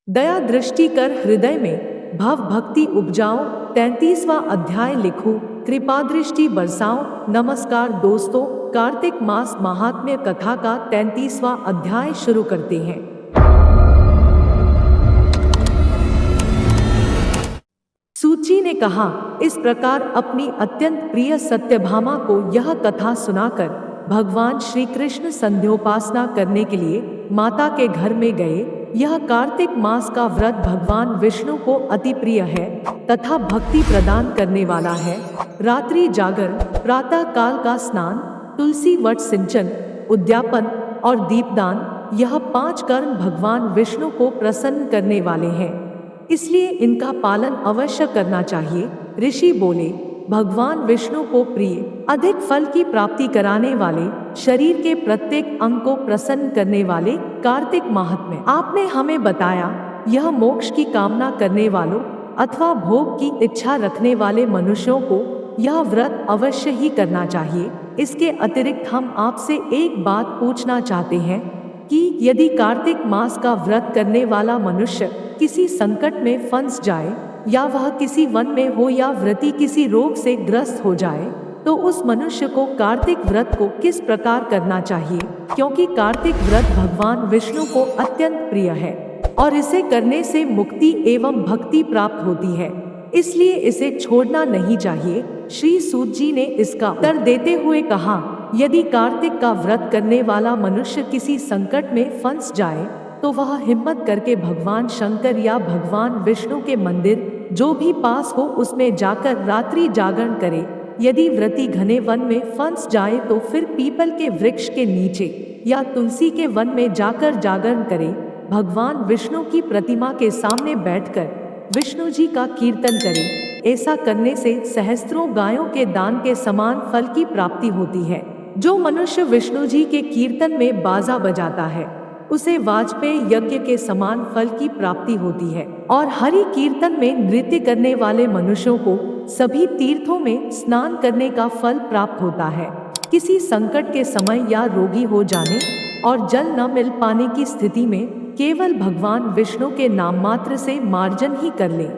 दया दृष्टि कर हृदय में भव भक्ति उपजाओ। 33वां अध्याय लिखो, कृपा दृष्टि बरसाओ। नमस्कार दोस्तों, कार्तिक मास महात्म्य कथा का 33वां अध्याय शुरू करते हैं। सूची ने कहा, इस प्रकार अपनी अत्यंत प्रिय सत्यभामा को यह कथा सुनाकर भगवान श्री कृष्ण संध्योपासना करने के लिए माता के घर में गए। यह कार्तिक मास का व्रत भगवान विष्णु को अति प्रिय है तथा भक्ति प्रदान करने वाला है। रात्रि जागरण, प्रातः काल का स्नान, तुलसी वट सिंचन, उद्यापन और दीपदान, यह 5 कर्म भगवान विष्णु को प्रसन्न करने वाले हैं, इसलिए इनका पालन अवश्य करना चाहिए। ऋषि बोले, भगवान विष्णु को प्रिय, अधिक फल की प्राप्ति कराने वाले, शरीर के प्रत्येक अंग को प्रसन्न करने वाले कार्तिक महात्म्य आपने हमें बताया। यह मोक्ष की कामना करने वालों अथवा भोग की इच्छा रखने वाले मनुष्यों को यह व्रत अवश्य ही करना चाहिए। इसके अतिरिक्त हम आपसे एक बात पूछना चाहते हैं कि यदि कार्तिक मास का व्रत करने वाला मनुष्य किसी संकट में फंस जाए, या वह किसी वन में हो, या व्रती किसी रोग से ग्रस्त हो जाए, तो उस मनुष्य को कार्तिक व्रत को किस प्रकार करना चाहिए? क्योंकि कार्तिक व्रत भगवान विष्णु को अत्यंत प्रिय है और इसे करने से मुक्ति एवं भक्ति प्राप्त होती है, इसलिए इसे छोड़ना नहीं चाहिए। श्री सूत जी ने इसका उत्तर देते हुए कहा, यदि कार्तिक का व्रत करने वाला मनुष्य किसी संकट में फंस जाए तो वह हिम्मत करके भगवान शंकर या भगवान विष्णु के मंदिर जो भी पास हो उसमें जाकर रात्रि जागरण करे। यदि व्रती घने वन में फंस जाए तो फिर पीपल के वृक्ष के नीचे या तुलसी के वन में जाकर जागरण करे। भगवान विष्णु की प्रतिमा के सामने बैठकर विष्णु जी का कीर्तन करे। ऐसा करने से सहस्त्रों गायों के दान के समान फल की प्राप्ति होती है। जो मनुष्य विष्णु जी के कीर्तन में बाजा बजाता है उसे वाजपेय यज्ञ के समान फल की प्राप्ति होती है, और हरि कीर्तन में नृत्य करने वाले मनुष्यों को सभी तीर्थों में स्नान करने का फल प्राप्त होता है। किसी संकट के समय या रोगी हो जाने और जल न मिल पाने की स्थिति में केवल भगवान विष्णु के नाम मात्र से मार्जन ही कर ले।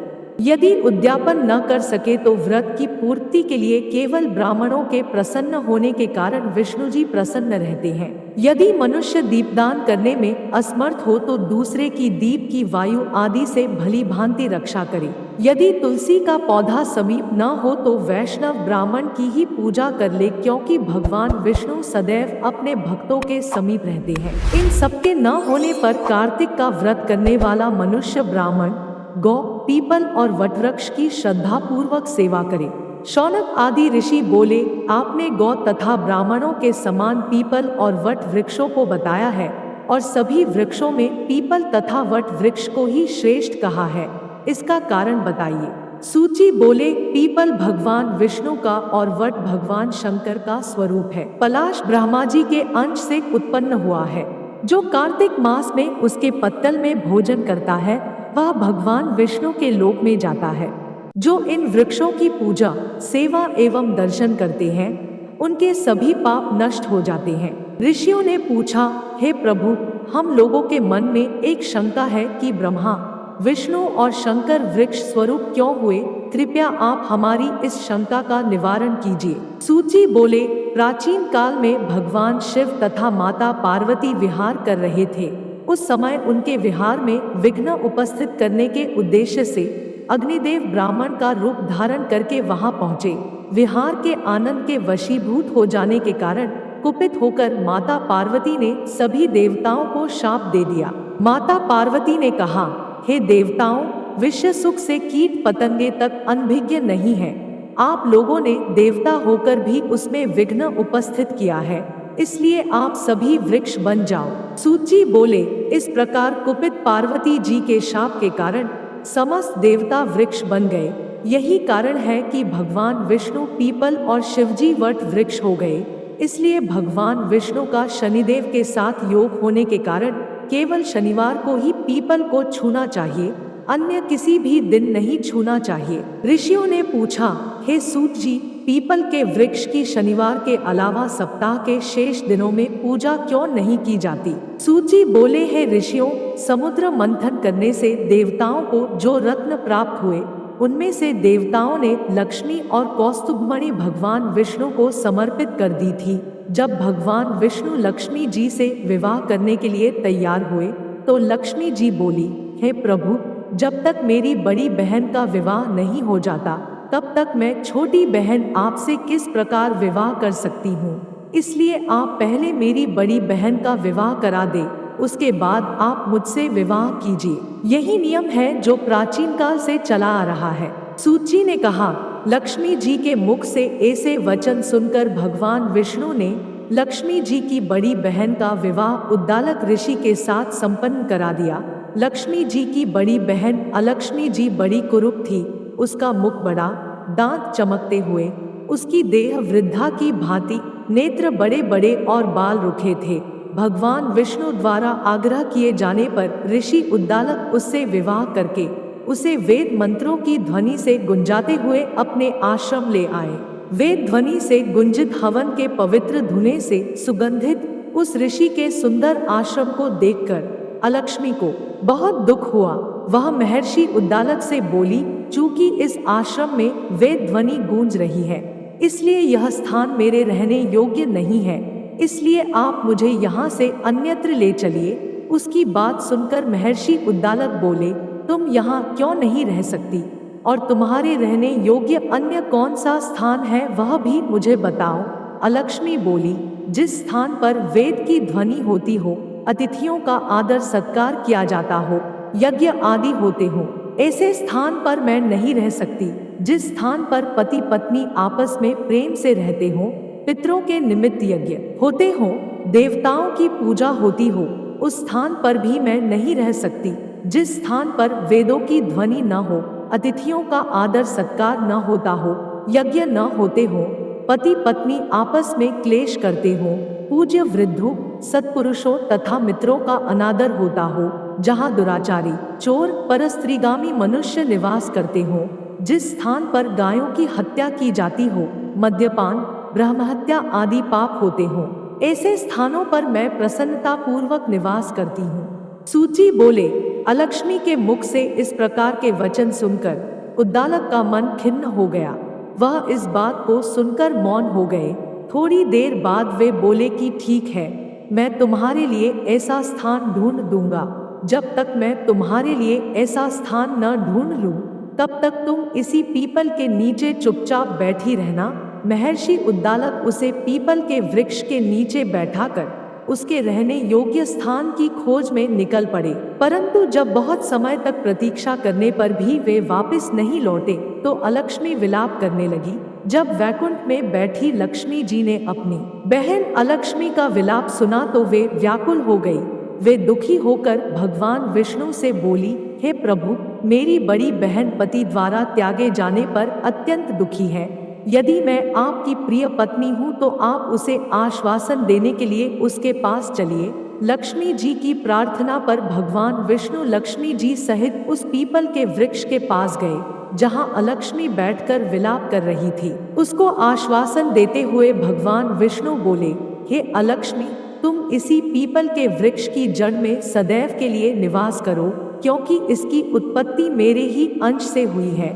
यदि उद्यापन न कर सके तो व्रत की पूर्ति के लिए केवल ब्राह्मणों के प्रसन्न होने के कारण विष्णु जी प्रसन्न रहते हैं। यदि मनुष्य दीपदान करने में असमर्थ हो तो दूसरे की दीप की वायु आदि से भली भांति रक्षा करे। यदि तुलसी का पौधा समीप न हो तो वैष्णव ब्राह्मण की ही पूजा कर ले, क्योंकि भगवान विष्णु सदैव अपने भक्तों के समीप रहते हैं। इन सबके न होने पर कार्तिक का व्रत करने वाला मनुष्य ब्राह्मण, गौ, पीपल और वटवृक्ष की श्रद्धा पूर्वक सेवा करे। शौनक आदि ऋषि बोले, आपने गौ तथा ब्राह्मणों के समान पीपल और वट वृक्षों को बताया है, और सभी वृक्षों में पीपल तथा वट वृक्ष को ही श्रेष्ठ कहा है। इसका कारण बताइए। सूची बोले, पीपल भगवान विष्णु का और वट भगवान शंकर का स्वरूप है। पलाश ब्रह्मा जी के अंश से उत्पन्न हुआ है। जो कार्तिक मास में उसके पत्तल में भोजन करता है वह भगवान विष्णु के लोक में जाता है। जो इन वृक्षों की पूजा, सेवा एवं दर्शन करते हैं उनके सभी पाप नष्ट हो जाते हैं। ऋषियों ने पूछा, हे प्रभु, हम लोगों के मन में एक शंका है कि ब्रह्मा, विष्णु और शंकर वृक्ष स्वरूप क्यों हुए? कृपया आप हमारी इस शंका का निवारण कीजिए। सूची बोले, प्राचीन काल में भगवान शिव तथा माता पार्वती विहार कर रहे थे। उस समय उनके विहार में विघ्न उपस्थित करने के उद्देश्य से अग्निदेव ब्राह्मण का रूप धारण करके वहां पहुंचे। विहार के आनंद के वशीभूत हो जाने के कारण कुपित होकर माता पार्वती ने सभी देवताओं को शाप दे दिया। माता पार्वती ने कहा, हे देवताओं, विश्व सुख से कीट पतंगे तक अनभिज्ञ नहीं है। आप लोगों ने देवता होकर भी उसमें विघ्न उपस्थित किया है, इसलिए आप सभी वृक्ष बन जाओ। सूची बोले, इस प्रकार कुपित पार्वती जी के शाप के कारण समस्त देवता वृक्ष बन गए। यही कारण है कि भगवान विष्णु पीपल और शिवजी वट वृक्ष हो गए। इसलिए भगवान विष्णु का शनिदेव के साथ योग होने के कारण केवल शनिवार को ही पीपल को छूना चाहिए, अन्य किसी भी दिन नहीं छूना चाहिए। ऋषियों ने पूछा, हे सूत जी, पीपल के वृक्ष की शनिवार के अलावा सप्ताह के शेष दिनों में पूजा क्यों नहीं की जाती? सूची बोले, हे ऋषियों, समुद्र मंथन करने से देवताओं को जो रत्न प्राप्त हुए, उनमें से देवताओं ने लक्ष्मी और कौस्तुभमणि भगवान विष्णु को समर्पित कर दी थी। जब भगवान विष्णु लक्ष्मी जी से विवाह करने के लिए तैयार हुए तो लक्ष्मी जी बोली, हे प्रभु, जब तक मेरी बड़ी बहन का विवाह नहीं हो जाता तब तक मैं छोटी बहन आपसे किस प्रकार विवाह कर सकती हूँ। इसलिए आप पहले मेरी बड़ी बहन का विवाह करा दे, उसके बाद आप मुझसे विवाह कीजिए। यही नियम है जो प्राचीन काल से चला आ रहा है। सूची ने कहा। लक्ष्मी जी के मुख से ऐसे वचन सुनकर भगवान विष्णु ने लक्ष्मी जी की बड़ी बहन का विवाह उद्दालक ऋषि के साथ संपन्न करा दिया। लक्ष्मी जी की बड़ी बहन अलक्ष्मी जी बड़ी कुरूप थी। उसका मुख बड़ा, दांत चमकते हुए, उसकी देह वृद्धा की भांति, नेत्र बड़े बड़े और बाल रुखे थे। भगवान विष्णु द्वारा आग्रह किए जाने पर ऋषि उद्दालक उससे विवाह करके उसे वेद मंत्रों की ध्वनि से गुंजाते हुए अपने आश्रम ले आए। वेद ध्वनि से गुंजित हवन के पवित्र धुने से सुगंधित उस ऋषि के सुंदर आश्रम को देखकर अलक्ष्मी को बहुत दुख हुआ। वह महर्षि उद्दालक से बोली, चूंकि इस आश्रम में वेद ध्वनि गूंज रही है, इसलिए यह स्थान मेरे रहने योग्य नहीं है, इसलिए आप मुझे यहाँ से अन्यत्र ले चलिए। उसकी बात सुनकर महर्षि उद्दालक बोले, तुम यहाँ क्यों नहीं रह सकती, और तुम्हारे रहने योग्य अन्य कौन सा स्थान है वह भी मुझे बताओ। अलक्ष्मी बोली, जिस स्थान पर वेद की ध्वनि होती हो, अतिथियों का आदर सत्कार किया जाता हो, यज्ञ आदि होते हो, ऐसे स्थान पर मैं नहीं रह सकती। जिस स्थान पर पति पत्नी आपस में प्रेम से रहते हो, पितरों के निमित्त यज्ञ होते हो, देवताओं की पूजा होती हो, उस स्थान पर भी मैं नहीं रह सकती। जिस स्थान पर वेदों की ध्वनि न हो, अतिथियों का आदर सत्कार न होता हो, यज्ञ न होते हो, पति पत्नी आपस में क्लेश करते हो, पूज्य वृद्धों, सत्पुरुषों तथा मित्रों का अनादर होता हो, जहाँ दुराचारी, चोर, परस्त्रीगामी मनुष्य निवास करते हो, जिस स्थान पर गायों की हत्या की जाती हो, मद्यपान, ब्रह्महत्या आदि पाप होते हो, ऐसे स्थानों पर मैं प्रसन्नता पूर्वक निवास करती हूँ। सूची बोले, अलक्ष्मी के मुख से इस प्रकार के वचन सुनकर उद्दालक का मन खिन्न हो गया। वह इस बात को सुनकर मौन हो गए। थोड़ी देर बाद वे बोले कि ठीक है, मैं तुम्हारे लिए ऐसा स्थान ढूंढ दूंगा। जब तक मैं तुम्हारे लिए ऐसा स्थान न ढूंढ लूं, तब तक तुम इसी पीपल के नीचे चुपचाप बैठी रहना। महर्षि उद्दालक उसे पीपल के वृक्ष के नीचे बैठाकर उसके रहने योग्य स्थान की खोज में निकल पड़े। परंतु जब बहुत समय तक प्रतीक्षा करने पर भी वे वापस नहीं लौटे तो अलक्ष्मी विलाप करने लगी। जब वैकुंठ में बैठी लक्ष्मी जी ने अपनी बहन अलक्ष्मी का विलाप सुना तो वे व्याकुल हो गई। वे दुखी होकर भगवान विष्णु से बोली, हे प्रभु, मेरी बड़ी बहन पति द्वारा त्यागे जाने पर अत्यंत दुखी है। यदि मैं आपकी प्रिय पत्नी हूँ तो आप उसे आश्वासन देने के लिए उसके पास चलिए। लक्ष्मी जी की प्रार्थना पर भगवान विष्णु लक्ष्मी जी सहित उस पीपल के वृक्ष के पास गए जहाँ अलक्ष्मी बैठकर विलाप कर रही थी। उसको आश्वासन देते हुए भगवान विष्णु बोले, हे अलक्ष्मी, तुम इसी पीपल के वृक्ष की जड़ में सदैव के लिए निवास करो, क्योंकि इसकी उत्पत्ति मेरे ही अंश से हुई है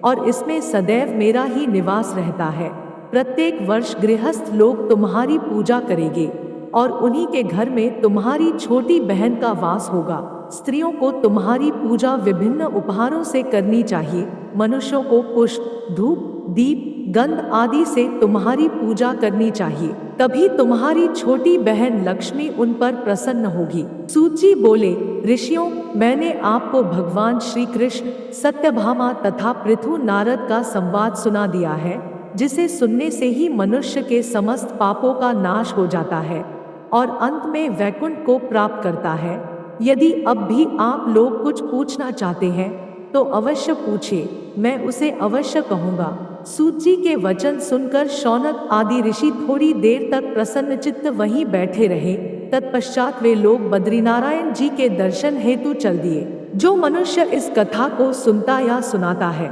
और इसमें सदैव मेरा ही निवास रहता है। प्रत्येक वर्ष गृहस्थ लोग तुम्हारी पूजा करेंगे और उन्हीं के घर में तुम्हारी छोटी बहन का वास होगा। स्त्रियों को तुम्हारी पूजा विभिन्न उपहारों से करनी चाहिए। मनुष्यों को पुष्प, धूप, दीप, गंध आदि से तुम्हारी पूजा करनी चाहिए, तभी तुम्हारी छोटी बहन लक्ष्मी उन पर प्रसन्न होगी। सूची बोले, ऋषियों, मैंने आपको भगवान श्री कृष्ण, सत्यभामा तथा पृथु नारद का संवाद सुना दिया है, जिसे सुनने से ही मनुष्य के समस्त पापों का नाश हो जाता है और अंत में वैकुंठ को प्राप्त करता है। यदि अब भी आप लोग कुछ पूछना चाहते हैं तो अवश्य पूछिए, मैं उसे अवश्य कहूँगा। सूची के वचन सुनकर शौनक आदि ऋषि थोड़ी देर तक प्रसन्नचित्त वहीं बैठे रहे। तत्पश्चात वे लोग बद्रीनारायण जी के दर्शन हेतु चल दिए। जो मनुष्य इस कथा को सुनता या सुनाता है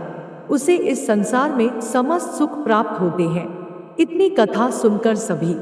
उसे इस संसार में समस्त सुख प्राप्त होते हैं। इतनी कथा सुनकर सभी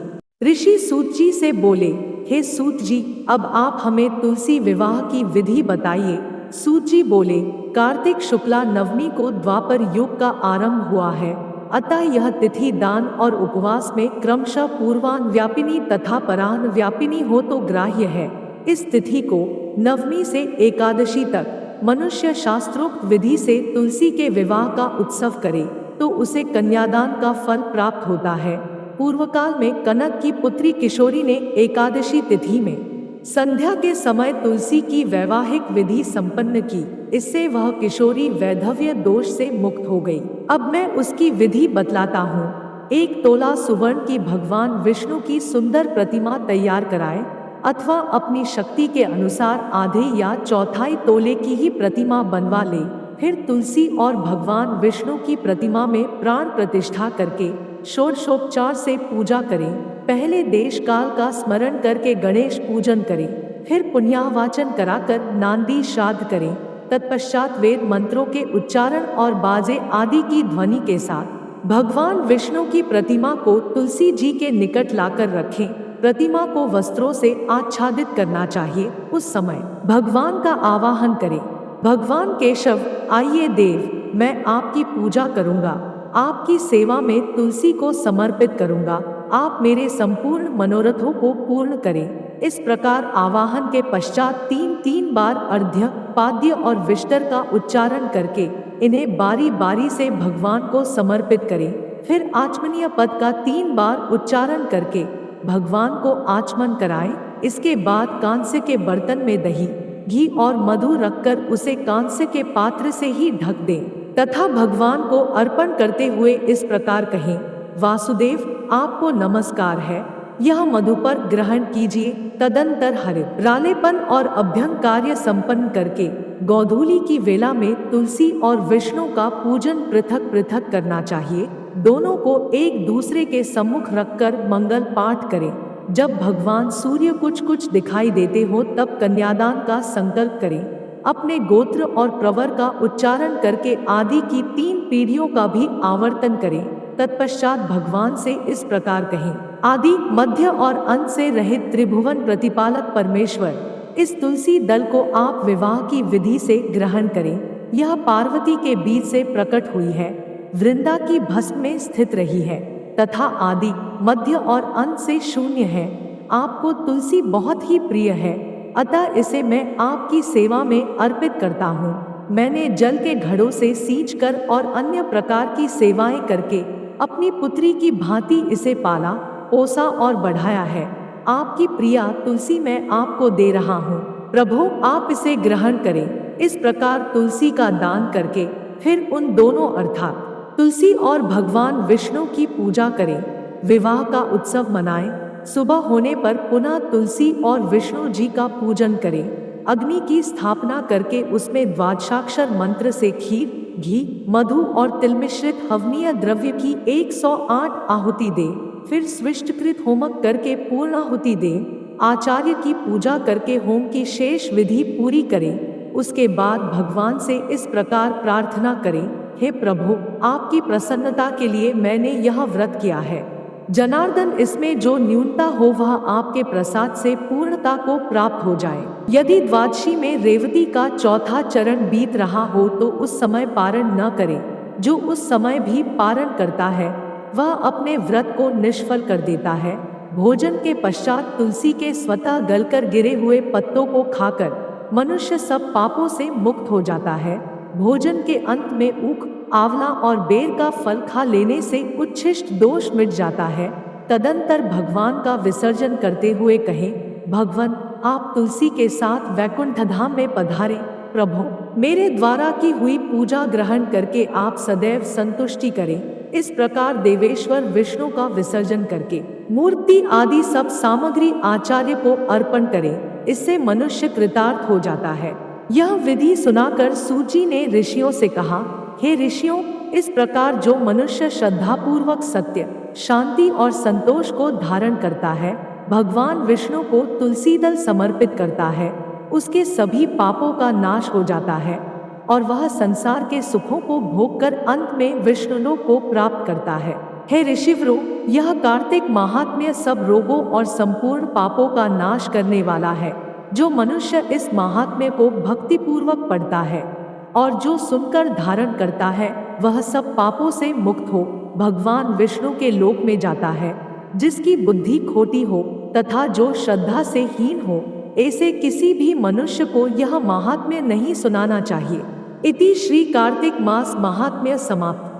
ऋषि सूत जी से बोले, हे सूत जी, अब आप हमें तुलसी विवाह की विधि बताइए। सूत जी बोले, कार्तिक शुक्ला नवमी को द्वापर युग का आरंभ हुआ है, अतः यह तिथि दान और उपवास में क्रमशः पूर्वान व्यापिनी तथा परान व्यापिनी हो तो ग्राह्य है। इस तिथि को नवमी से एकादशी तक मनुष्य शास्त्रोक्त विधि से तुलसी के विवाह का उत्सव करे तो उसे कन्यादान का फल प्राप्त होता है। पूर्वकाल में कनक की पुत्री किशोरी ने एकादशी तिथि में संध्या के समय तुलसी की वैवाहिक विधि संपन्न की, इससे वह किशोरी वैधव्य दोष से मुक्त हो गई। अब मैं उसकी विधि बतलाता हूँ। 1 तोला सुवर्ण की भगवान विष्णु की सुंदर प्रतिमा तैयार कराए, अथवा अपनी शक्ति के अनुसार आधे या चौथाई तोले की ही प्रतिमा बनवा ले। फिर तुलसी और भगवान विष्णु की प्रतिमा में प्राण प्रतिष्ठा करके षोडशोपचार से पूजा करें। पहले देश काल का स्मरण करके गणेश पूजन करें, फिर पुण्याहवाचन कराकर नांदी श्राद्ध करें। तत्पश्चात वेद मंत्रों के उच्चारण और बाजे आदि की ध्वनि के साथ भगवान विष्णु की प्रतिमा को तुलसी जी के निकट लाकर रखें। प्रतिमा को वस्त्रों से आच्छादित करना चाहिए। उस समय भगवान का आवाहन करें, भगवान केशव आइए देव, मैं आपकी पूजा करूंगा, आपकी सेवा में तुलसी को समर्पित करूंगा, आप मेरे संपूर्ण मनोरथों को पूर्ण करें। इस प्रकार आवाहन के पश्चात 3 बार अर्घ्य, पाद्य और विष्टर का उच्चारण करके इन्हें बारी बारी से भगवान को समर्पित करें। फिर आचमनीय पद का 3 बार उच्चारण करके भगवान को आचमन कराएं। इसके बाद कांस्य के बर्तन में दही, घी और मधु रखकर उसे कांस्य के पात्र से ही ढक दें तथा भगवान को अर्पण करते हुए इस प्रकार कहें, वासुदेव आपको नमस्कार है, यह मधु पर ग्रहण कीजिए। तदंतर हरित रालेपन और अभ्यंग कार्य संपन्न करके गोधूली की वेला में तुलसी और विष्णु का पूजन पृथक पृथक करना चाहिए। दोनों को एक दूसरे के सम्मुख रखकर मंगल पाठ करें। जब भगवान सूर्य कुछ कुछ दिखाई देते हो तब कन्यादान का संकल्प करें। अपने गोत्र और प्रवर का उच्चारण करके आदि की 3 पीढ़ियों का भी आवर्तन करें। तत्पश्चात भगवान से इस प्रकार कहें, आदि मध्य और अंत से रहित त्रिभुवन प्रतिपालक परमेश्वर, इस तुलसी दल को आप विवाह की विधि से ग्रहण करें। यह पार्वती के बीच से प्रकट हुई है, वृंदा की भस्म में स्थित रही है तथा आदि मध्य और अंत से शून्य है। आपको तुलसी बहुत ही प्रिय है, अतः इसे मैं आपकी सेवा में अर्पित करता हूँ। मैंने जल के घड़ों से सींचकर और अन्य प्रकार की सेवाएं करके अपनी पुत्री की भांति इसे पाला, पोसा और बढ़ाया है। आपकी प्रिया तुलसी मैं आपको दे रहा हूँ, प्रभु आप इसे ग्रहण करें। इस प्रकार तुलसी का दान करके फिर उन दोनों अर्थात तुलसी और भगवान विष्णु की पूजा करें, विवाह का उत्सव मनाएं। सुबह होने पर पुनः तुलसी और विष्णु जी का पूजन करें। अग्नि की स्थापना करके उसमें द्वादशाक्षर मंत्र से खीर, घी, मधु और तिल मिश्रित हवनीय द्रव्य की 108 आहुति दें। फिर स्विष्टकृत होमक करके पूर्णाहुति दें। आचार्य की पूजा करके होम की शेष विधि पूरी करें। उसके बाद भगवान से इस प्रकार प्रार्थना करें, हे प्रभु आपकी प्रसन्नता के लिए मैंने यह व्रत किया है। जनार्दन इसमें जो न्यूनता हो वह आपके प्रसाद से पूर्णता को प्राप्त हो जाए। यदि द्वादशी में रेवती का चौथा चरण बीत रहा हो तो उस समय पारण न करें। जो उस समय भी पारण करता है वह अपने व्रत को निष्फल कर देता है। भोजन के पश्चात तुलसी के स्वतः गलकर गिरे हुए पत्तों को खाकर मनुष्य सब पापों से मुक्त हो जाता है। भोजन के अंत में ऊख, आंवला और बेर का फल खा लेने से उच्छिष्ट दोष मिट जाता है। तदंतर भगवान का विसर्जन करते हुए कहें, भगवान आप तुलसी के साथ वैकुंठ धाम में पधारें। प्रभु मेरे द्वारा की हुई पूजा ग्रहण करके आप सदैव संतुष्टि करें। इस प्रकार देवेश्वर विष्णु का विसर्जन करके मूर्ति आदि सब सामग्री आचार्य को अर्पण करें। इससे मनुष्य कृतार्थ हो जाता है। यह विधि सुनाकर सूची ने ऋषियों से कहा, हे ऋषियों, इस प्रकार जो मनुष्य श्रद्धापूर्वक सत्य, शांति और संतोष को धारण करता है, भगवान विष्णु को तुलसी दल समर्पित करता है, उसके सभी पापों का नाश हो जाता है। और वह संसार के सुखों को भोगकर अंत में विष्णुलोक को प्राप्त करता है। हे ऋषिवरों, यह कार्तिक महात्म्य सब रोगों और संपूर्ण पापों का नाश करने वाला है। जो मनुष्य इस महात्म्य को भक्तिपूर्वक पढ़ता है और जो सुनकर धारण करता है, वह सब पापों से मुक्त हो भगवान विष्णु के लोक में जाता है। जिसकी बुद्धि खोटी हो तथा जो श्रद्धा से हीन हो, ऐसे किसी भी मनुष्य को यह महात्म्य नहीं सुनाना चाहिए। इति श्री कार्तिक मास महात्म्य समाप्त।